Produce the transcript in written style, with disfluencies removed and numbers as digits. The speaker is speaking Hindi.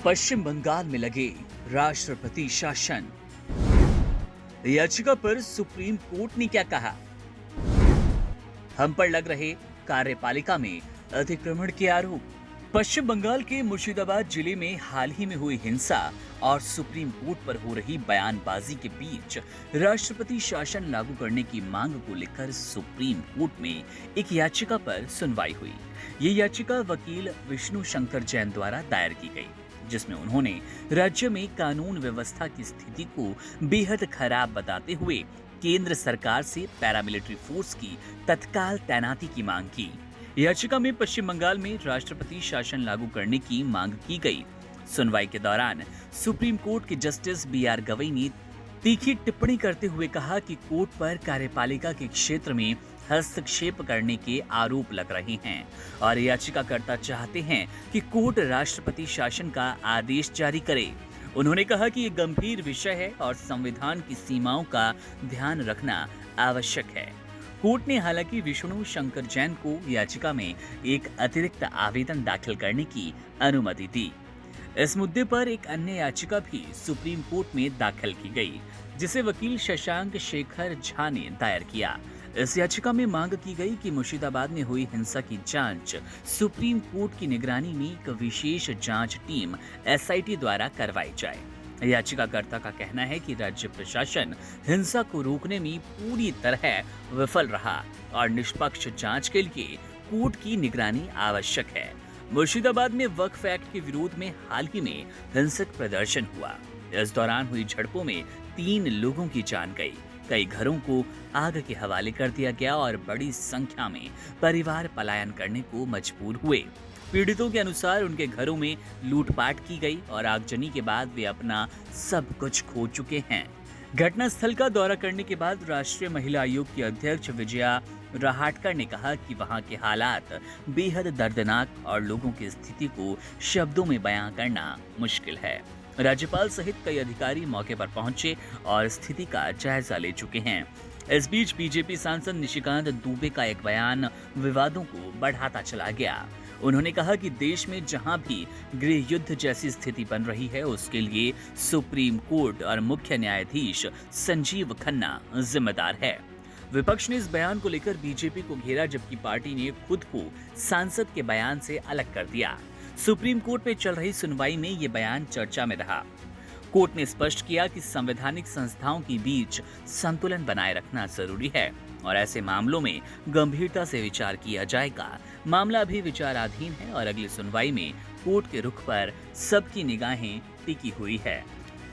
पश्चिम बंगाल में लगे राष्ट्रपति शासन। याचिका पर सुप्रीम कोर्ट ने क्या कहा? हम पर लग रहे कार्यपालिका में अतिक्रमण के आरोप। पश्चिम बंगाल के मुर्शिदाबाद जिले में हाल ही में हुई हिंसा और सुप्रीम कोर्ट पर हो रही बयानबाजी के बीच राष्ट्रपति शासन लागू करने की मांग को लेकर सुप्रीम कोर्ट में एक याचिका पर सुनवाई हुई। ये याचिका वकील विष्णु शंकर जैन द्वारा दायर की गई, जिसमें उन्होंने राज्य में कानून व्यवस्था की स्थिति को बेहद खराब बताते हुए केंद्र सरकार से पैरामिलिट्री फोर्स की तत्काल तैनाती की मांग की। याचिका में पश्चिम बंगाल में राष्ट्रपति शासन लागू करने की मांग की गई। सुनवाई के दौरान सुप्रीम कोर्ट के जस्टिस बी.आर. गवई ने तीखी टिप्पणी करते हुए कहा कि कोर्ट पर कार्यपालिका के क्षेत्र में हस्तक्षेप करने के आरोप लग रहे हैं और याचिकाकर्ता चाहते हैं कि कोर्ट राष्ट्रपति शासन का आदेश जारी करे। उन्होंने कहा कि ये गंभीर विषय है और संविधान की सीमाओं का ध्यान रखना आवश्यक है। कोर्ट ने हालांकि विष्णु शंकर जैन को याचिका में एक अतिरिक्त आवेदन दाखिल करने की अनुमति दी। इस मुद्दे पर एक अन्य याचिका भी सुप्रीम कोर्ट में दाखिल की गई, जिसे वकील शशांक शेखर झा ने दायर किया। इस याचिका में मांग की गई कि मुर्शिदाबाद में हुई हिंसा की जांच सुप्रीम कोर्ट की निगरानी में एक विशेष जांच टीम एसआईटी द्वारा करवाई जाए। याचिकाकर्ता का कहना है कि राज्य प्रशासन हिंसा को रोकने में पूरी तरह विफल रहा और निष्पक्ष जांच के लिए कोर्ट की निगरानी आवश्यक है। मुर्शिदाबाद में वक्फ एक्ट के विरोध में हाल ही में हिंसक प्रदर्शन हुआ। इस दौरान हुई झड़पों में 3 लोगों की जान गई, कई घरों को आग के हवाले कर दिया गया और बड़ी संख्या में परिवार पलायन करने को मजबूर हुए। पीड़ितों के अनुसार उनके घरों में लूटपाट की गई और आगजनी के बाद वे अपना सब कुछ खो चुके हैं। घटनास्थल का दौरा करने के बाद राष्ट्रीय महिला आयोग की अध्यक्ष विजया रहाटकर ने कहा कि वहां के हालात बेहद दर्दनाक और लोगों की स्थिति को शब्दों में बयां करना मुश्किल है। राज्यपाल सहित कई अधिकारी मौके पर पहुंचे और स्थिति का जायजा ले चुके हैं। इस बीच बीजेपी सांसद निशिकांत दुबे का एक बयान विवादों को बढ़ाता चला गया। उन्होंने कहा कि देश में जहां भी गृह युद्ध जैसी स्थिति बन रही है, उसके लिए सुप्रीम कोर्ट और मुख्य न्यायाधीश संजीव खन्ना जिम्मेदार है। विपक्ष ने इस बयान को लेकर बीजेपी को घेरा, जबकि पार्टी ने खुद को सांसद के बयान से अलग कर दिया। सुप्रीम कोर्ट में चल रही सुनवाई में ये बयान चर्चा में रहा। कोर्ट ने स्पष्ट किया कि संवैधानिक संस्थाओं के बीच संतुलन बनाए रखना जरूरी है और ऐसे मामलों में गंभीरता से विचार किया जाएगा। मामला अभी विचाराधीन है और अगली सुनवाई में कोर्ट के रुख पर सबकी निगाहें टिकी हुई है।